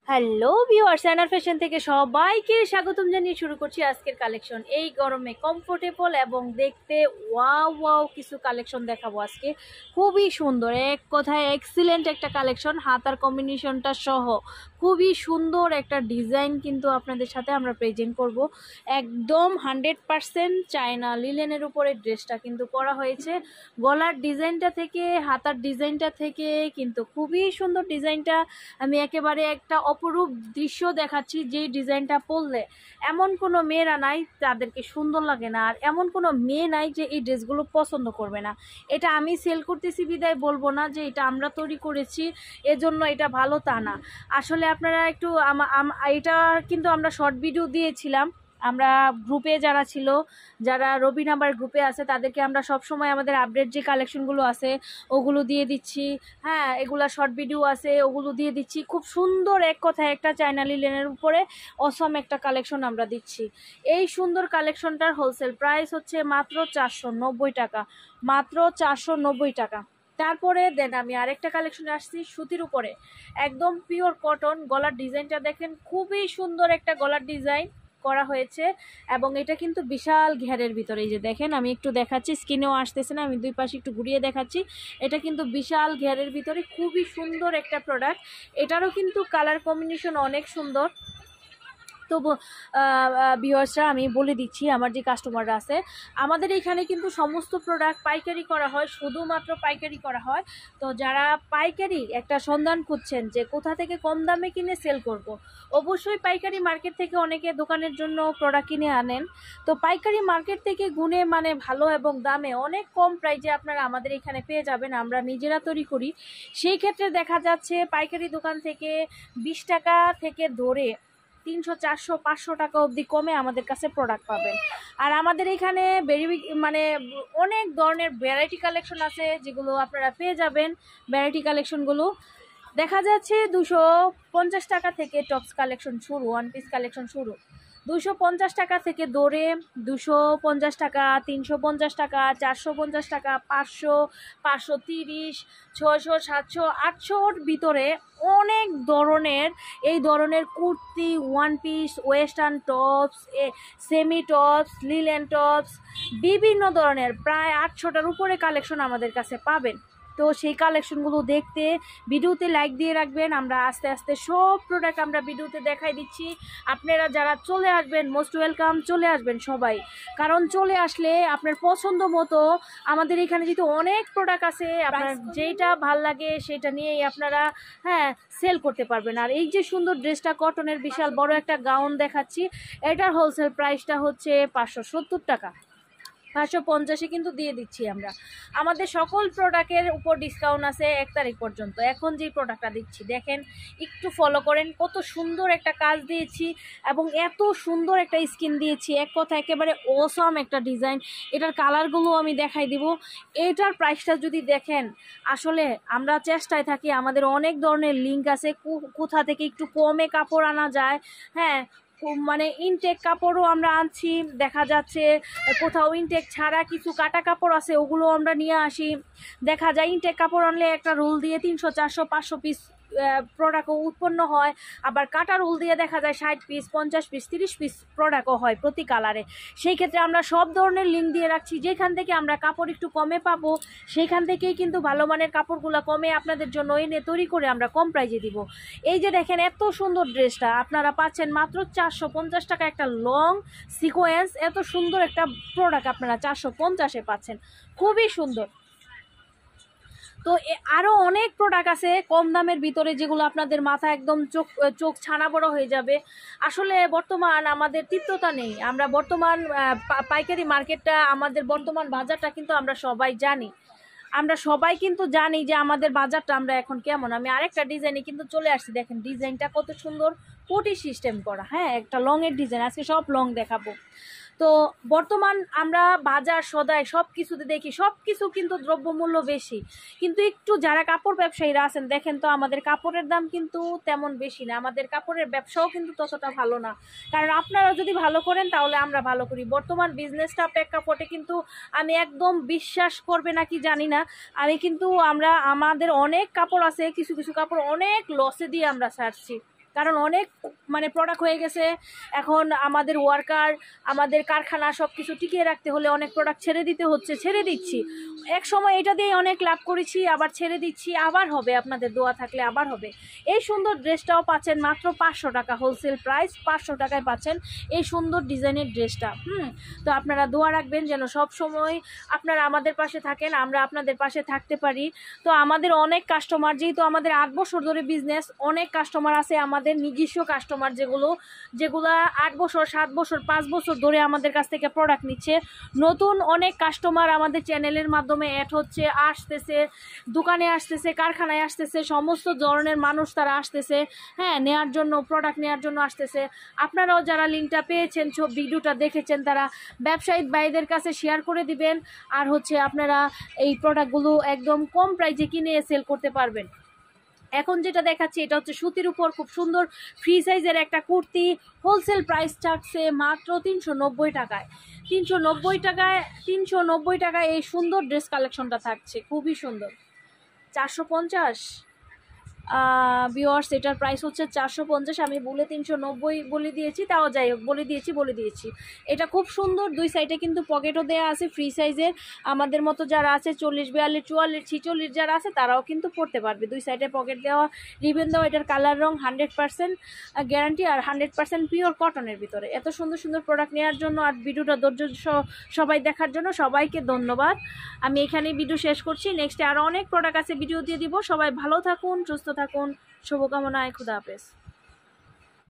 Hello viewers, অ্যানার fashion থেকে সবাইকে স্বাগতম জানিয়ে শুরু করছি আজকের কালেকশন। এই গরমে কমফোর্টেবল এবং দেখতে ওয়াও ওয়াও কিছু কালেকশন দেখাবো আজকে। খুবই সুন্দর, এক কথায় এক্সিলেন্ট একটা কালেকশন, হাতার কম্বিনেশনটা সহ খুবই সুন্দর একটা ডিজাইন কিন্তু আপনাদের সাথে আমরা প্রেজেন্ট করব। একদম 100% চায়না লিলেনের উপরে ড্রেসটা কিন্তু করা হয়েছে। গলার ডিজাইনটা থেকে হাতার ডিজাইনটা থেকে কিন্তু খুবই সুন্দর ডিজাইনটা। আমি একেবারে একটা অপরূপ দৃশ্য দেখাচ্ছি, যেই ডিজাইনটা পরলে এমন কোনো মেয়েরা নাই তাদেরকে সুন্দর লাগে না, আর এমন কোনো মেয়ে নাই যে এই ড্রেসগুলো পছন্দ করবে না। এটা আমি সেল করতেছি বিদায় বলবো না যে এটা আমরা তৈরি করেছি এজন্য এটা ভালো, তা না। আসলে আপনারা একটু এটা কিন্তু আমরা শর্ট ভিডিও দিয়েছিলাম। আমরা গ্রুপে যারা ছিল, যারা রবি নাম্বার গ্রুপে আছে, তাদেরকে আমরা সব সময় আমাদের আপডেট যে কালেকশনগুলো আছে ওগুলো দিয়ে দিচ্ছি। হ্যাঁ, এগুলা শর্ট ভিডিও আছে, ওগুলো দিয়ে দিচ্ছি। খুব সুন্দর, এক কথায় একটা চায়না লিলেনের উপরে অসম একটা কালেকশন আমরা দিচ্ছি। এই সুন্দর কালেকশনটার হোলসেল প্রাইস হচ্ছে মাত্র 490 টাকা, মাত্র 490 টাকা। তারপরে দেন আমি আরেকটা কালেকশনে আসছি সুতির উপরে, একদম পিওর কটন। গলার ডিজাইনটা দেখেন, খুবই সুন্দর একটা গলার ডিজাইন করা হয়েছে এবং এটা কিন্তু বিশাল ঘেরের ভিতরে। এই যে দেখেন, আমি একটু দেখাচ্ছি, স্কিনেও আসতেছে না, আমি দুই পাশে একটু ঘুরিয়ে দেখাচ্ছি। এটা কিন্তু বিশাল ঘেরের ভিতরে খুবই সুন্দর একটা প্রোডাক্ট। এটারও কিন্তু কালার কম্বিনেশন অনেক সুন্দর। তো ভিউয়ার্সরা, আমি বলে দিচ্ছি আমার যে কাস্টমাররা আছে, আমাদের এখানে কিন্তু সমস্ত প্রোডাক্ট পাইকারি করা হয়, শুধুমাত্র পাইকারি করা হয়। তো যারা পাইকারি একটা সন্ধান খুঁজছেন যে কোথা থেকে কম দামে কিনে সেল করব, অবশ্যই পাইকারি মার্কেট থেকে অনেকে দোকানের জন্য প্রোডাক্ট কিনে আনেন। তো পাইকারি মার্কেট থেকে গুণে মানে ভালো এবং দামে অনেক কম প্রাইসে আপনারা আমাদের এখানে পেয়ে যাবেন। আমরা নিজেরা তৈরি করি। সেই ক্ষেত্রে দেখা যাচ্ছে পাইকারি দোকান থেকে 20 টাকা থেকে ধরে 300, 400, 500 টাকা অবধি কমে আমাদের কাছে প্রোডাক্ট পাবেন। আর আমাদের এখানে মানে অনেক ধরনের ভ্যারাইটি কালেকশন আছে, যেগুলো আপনারা পেয়ে যাবেন। ভ্যারাইটি কালেকশনগুলো দেখা যাচ্ছে 250 টাকা থেকে টপস কালেকশন শুরু, ওয়ান পিস কালেকশন শুরু। 250 টাকা থেকে দৌড়ে 250 টাকা, 350 টাকা, 450 টাকা, 500, 530, 600, 700, 800-র ভিতরে অনেক ধরনের, এই ধরনের kurti, one piece, western tops, semi tops, linen tops, বিভিন্ন ধরনের প্রায় 800টার উপরে কালেকশন আমাদের কাছে পাবেন। তো সেই কালেকশনগুলো দেখতে ভিডিওতে লাইক দিয়ে রাখবেন। আমরা আস্তে আস্তে সব প্রোডাক্ট আমরা ভিডিওতে দেখাই দিচ্ছি। আপনারা যারা চলে আসবেন, মোস্ট ওয়েলকাম, চলে আসবেন সবাই। কারণ চলে আসলে আপনার পছন্দ মতো আমাদের এখানে যেহেতু অনেক প্রোডাক্ট আছে, আপনার যেটা ভাল লাগে সেটা নিয়েই আপনারা সেল করতে পারবেন। আর এই যে সুন্দর ড্রেসটা, কটনের বিশাল বড় একটা গাউন দেখাচ্ছি, এটার হোলসেল প্রাইসটা হচ্ছে 570 টাকা। 550-এ কিন্তু দিয়ে দিচ্ছি আমরা। আমাদের সকল প্রোডাক্টের উপর ডিসকাউন্ট আছে 1 তারিখ পর্যন্ত। এখন যেই প্রোডাক্টটা দিচ্ছি দেখেন, একটু ফলো করেন, কত সুন্দর একটা কাজ দিয়েছি এবং এত সুন্দর একটা স্কিন দিয়েছি। এক কথা একেবারে অসম একটা ডিজাইন। এটার কালারগুলো আমি দেখাই দিব। এটার প্রাইসটা যদি দেখেন, আসলে আমরা চেষ্টায় থাকি, আমাদের অনেক ধরনের লিঙ্ক আছে কোথা থেকে একটু কমে কাপড় আনা যায়। হ্যাঁ, মানে ইনটেক কাপড়ও আমরা আনছি, দেখা যাচ্ছে কোথাও ইনটেক ছাড়া কিছু কাটা কাপড় আছে, ওগুলো আমরা নিয়ে আসি। দেখা যায় ইনটেক কাপড় আনলে একটা রোল দিয়ে 300, 400, 500 পিস প্রোডাক্টও উৎপন্ন হয়। আবার কাটা রোল দিয়ে দেখা যায় 60 পিস, 50 পিস, 30 পিস প্রোডাক্টও হয় প্রতি কালারে। সেই ক্ষেত্রে আমরা সব ধরনের লিঙ্ক দিয়ে রাখছি, যেখান থেকে আমরা কাপড় একটু কমে পাবো সেখান থেকেই কিন্তু ভালো মানের কাপড়গুলো কমে আপনাদের জন্য এনে তৈরি করে আমরা কম প্রাইজে দিব। এই যে দেখেন, এত সুন্দর ড্রেসটা আপনারা পাচ্ছেন মাত্র 450 টাকা। একটা লং সিকোয়েন্স, এত সুন্দর একটা প্রোডাক্ট আপনারা 450-এ পাচ্ছেন, খুবই সুন্দর। তো আরও অনেক প্রোডাক্ট আছে কম দামের ভিতরে, যেগুলো আপনাদের মাথা একদম চোখ ছানা বড় হয়ে যাবে। আসলে বর্তমান আমাদের তৃপ্ততা নেই। আমরা বর্তমান পাইকারি মার্কেটটা, আমাদের বর্তমান বাজারটা কিন্তু আমরা সবাই জানি। আমরা সবাই কিন্তু জানি যে আমাদের বাজারটা আমরা এখন কেমন। আমি আরেকটা ডিজাইনে কিন্তু চলে আসছি, দেখেন ডিজাইনটা কত সুন্দর, কোটি সিস্টেম করা। হ্যাঁ, একটা লংয়ের ডিজাইন, আজকে সব লং দেখাবো। তো বর্তমান আমরা বাজার সদাই সব কিছুতে দেখি, সব কিছু কিন্তু দ্রব্যমূল্য বেশি, কিন্তু একটু যারা কাপড় ব্যবসায়ীরা আছেন দেখেন তো, আমাদের কাপড়ের দাম কিন্তু তেমন বেশি না, আমাদের কাপড়ের ব্যবসাও কিন্তু ততটা ভালো না। কারণ আপনারা যদি ভালো করেন তাহলে আমরা ভালো করি। বর্তমান বিজনেসটা প্রেক্ষাপটে কিন্তু আমি একদম বিশ্বাস করবে নাকি জানি না, আমাদের অনেক কাপড় আছে, কিছু কিছু কাপড় অনেক লসে দিয়ে আমরা ছাড়ছি। কারণ অনেক মানে প্রোডাক্ট হয়ে গেছে, এখন আমাদের ওয়ার্কার, আমাদের কারখানা সব কিছু টিকিয়ে রাখতে হলে অনেক প্রোডাক্ট ছেড়ে দিতে হচ্ছে, ছেড়ে দিচ্ছি। এক সময় এটা দিয়ে অনেক লাভ করেছি, আবার ছেড়ে দিচ্ছি, আবার হবে, আপনাদের দোয়া থাকলে আবার হবে। এই সুন্দর ড্রেসটাও পাচ্ছেন মাত্র 500 টাকা, হোলসেল প্রাইস 500 টাকায় পাচ্ছেন এই সুন্দর ডিজাইনের ড্রেসটা। তো আপনারা দোয়া রাখবেন যেন সব সময় আপনারা আমাদের পাশে থাকেন, আমরা আপনাদের পাশে থাকতে পারি। তো আমাদের অনেক কাস্টমার, যেহেতু আমাদের 8 বছর ধরে বিজনেস, অনেক কাস্টমার আছে আমাদের নিজস্ব কাস্টমার, যেগুলা 8 বছর 7 বছর 5 বছর ধরে আমাদের কাছ থেকে প্রোডাক্ট নিচ্ছে। নতুন অনেক কাস্টমার আমাদের চ্যানেলের মাধ্যমে অ্যাড হচ্ছে, আসতেছে, দোকানে আসতেছে, কারখানায় আসতেছে, সমস্ত ধরনের মানুষ তারা আসতেছে, হ্যাঁ, নেওয়ার জন্য, প্রোডাক্ট নেওয়ার জন্য আসতেছে। আপনারাও যারা লিঙ্কটা পেয়েছেন, ভিডিওটা দেখেছেন, তারা ব্যবসায়ী ভাইদের কাছে শেয়ার করে দিবেন। আর হচ্ছে আপনারা এই প্রোডাক্টগুলো একদম কম প্রাইসে কিনে সেল করতে পারবেন। এখন যেটা দেখাচ্ছি এটা হচ্ছে সুতির উপর খুব সুন্দর ফ্রি সাইজের একটা কুর্তি, হোলসেল প্রাইস থাকছে মাত্র 390 টাকায়। 390 টাকায় এই সুন্দর ড্রেস কালেকশনটা থাকছে, খুবই সুন্দর। 450 ভিউয়ার্স, এটার প্রাইস হচ্ছে 450, আমি বলে 390 বলে দিয়েছি, তাও যাই হোক, বলে দিয়েছি। এটা খুব সুন্দর, দুই সাইডে কিন্তু পকেটও দেওয়া আছে ফ্রি সাইজের। আমাদের মতো যারা আছে 40 42 44 46 যারা আছে তারাও কিন্তু পরতে পারবে, দুই সাইডে পকেট দেওয়া, রিবেন দেওয়া। এটার কালার রং 100% গ্যারান্টি আর 100% পিওর কটনের ভিতরে। এত সুন্দর সুন্দর প্রোডাক্ট নেওয়ার জন্য আর ভিডিওটা ধৈর্য সবাই দেখার জন্য সবাইকে ধন্যবাদ। আমি এখানে ভিডিও শেষ করছি, নেক্সটে আরও অনেক প্রোডাক্ট আছে, ভিডিও দিয়ে দিব। সবাই ভালো থাকুন, সুস্থ থাকুন, শুভকামনায়, খুদা হাফেজ।